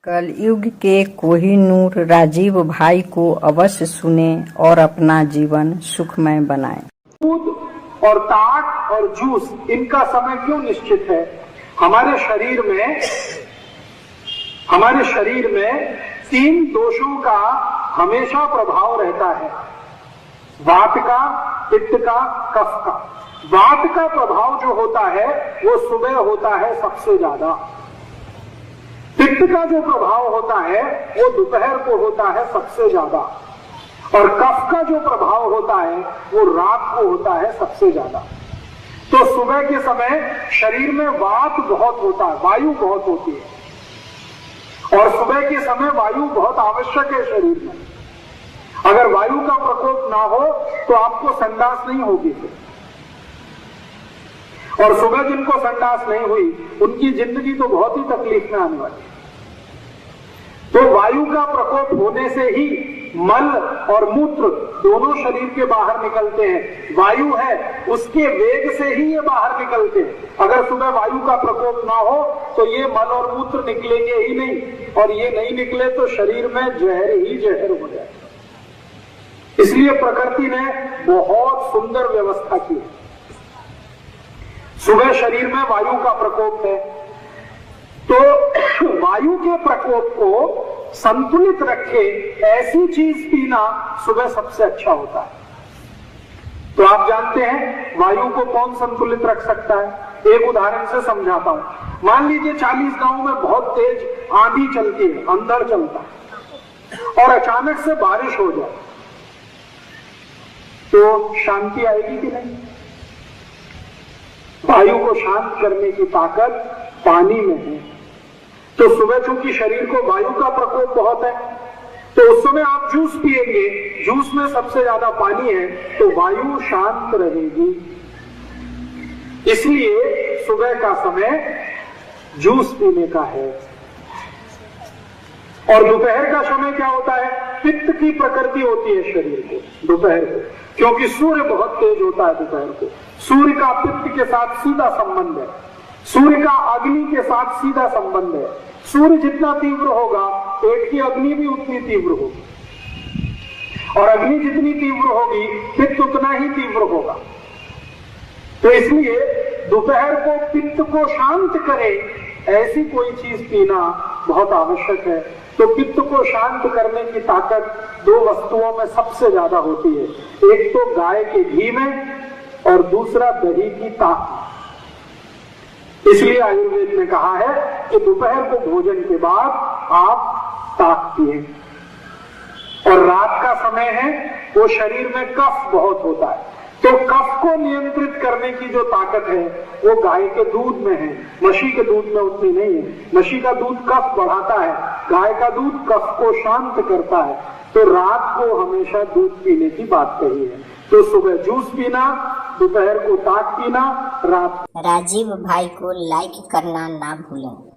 कलयुग के कोहिनूर राजीव भाई को अवश्य सुनें और अपना जीवन सुखमय बनाएं। दूध और ताक और जूस, इनका समय क्यों निश्चित है? हमारे शरीर में तीन दोषों का हमेशा प्रभाव रहता है, वात का, पित्त का, कफ का। वात का प्रभाव जो होता है वो सुबह होता है सबसे ज्यादा। पित्त का जो प्रभाव होता है वो दोपहर को होता है सबसे ज्यादा, और कफ का जो प्रभाव होता है वो रात को होता है सबसे ज्यादा। तो सुबह के समय शरीर में वात बहुत होता है, वायु बहुत होती है, और सुबह के समय वायु बहुत आवश्यक है शरीर में। अगर वायु का प्रकोप ना हो तो आपको संडास नहीं होगी। और सुबह जिनको संडास नहीं हुई उनकी जिंदगी तो बहुत ही तकलीफ में आने वाली है। तो वायु का प्रकोप होने से ही मल और मूत्र दोनों शरीर के बाहर निकलते हैं। वायु है उसके वेग से ही ये बाहर निकलते हैं। अगर सुबह वायु का प्रकोप ना हो तो ये मल और मूत्र निकलेंगे ही नहीं, और ये नहीं निकले तो शरीर में जहर ही जहर हो जाए। इसलिए प्रकृति ने बहुत सुंदर व्यवस्था की है। सुबह शरीर में वायु का प्रकोप है, तो वायु के प्रकोप को संतुलित रखे ऐसी चीज पीना सुबह सबसे अच्छा होता है। तो आप जानते हैं वायु को कौन संतुलित रख सकता है? एक उदाहरण से समझाता हूं। मान लीजिए 40 गांव में बहुत तेज आंधी चलती है, अंधड़ चलता है, और अचानक से बारिश हो जाए तो शांति आएगी कि नहीं? वायु को शांत करने की ताकत पानी में है। तो सुबह चूंकि शरीर को वायु का प्रकोप बहुत है, तो उस समय आप जूस पिएंगे, जूस में सबसे ज्यादा पानी है, तो वायु शांत रहेगी। इसलिए सुबह का समय जूस पीने का है। और दोपहर का समय क्या होता है? पित्त की प्रकृति होती है शरीर को दोपहर को, क्योंकि सूर्य बहुत तेज होता है दोपहर को। सूर्य का पित्त के साथ सीधा संबंध है, सूर्य का अग्नि के साथ सीधा संबंध है। सूर्य जितना तीव्र होगा पेट की अग्नि भी उतनी तीव्र होगी, और अग्नि जितनी तीव्र होगी पित्त उतना ही तीव्र होगा। तो इसलिए दोपहर को पित्त को शांत करे ऐसी कोई चीज पीना बहुत आवश्यक है। तो पित्त को शांत करने की ताकत दो वस्तुओं में सबसे ज्यादा होती है, एक तो गाय के घी में और दूसरा दही की ताक। इसलिए आयुर्वेद ने कहा है कि दोपहर को भोजन के बाद आप ताक पिए। और रात का समय है वो शरीर में कफ बहुत होता है, तो कफ को नियंत्रित करने की जो ताकत है वो गाय के दूध में है, म्हशी के दूध में उतनी नहीं है। म्हशी का दूध कफ बढ़ाता है, गाय का दूध कफ को शांत करता है। तो रात को हमेशा दूध पीने की बात कही है। तो सुबह जूस पीना, दोपहर को ताक पीना, रात। राजीव भाई को लाइक करना ना भूलें।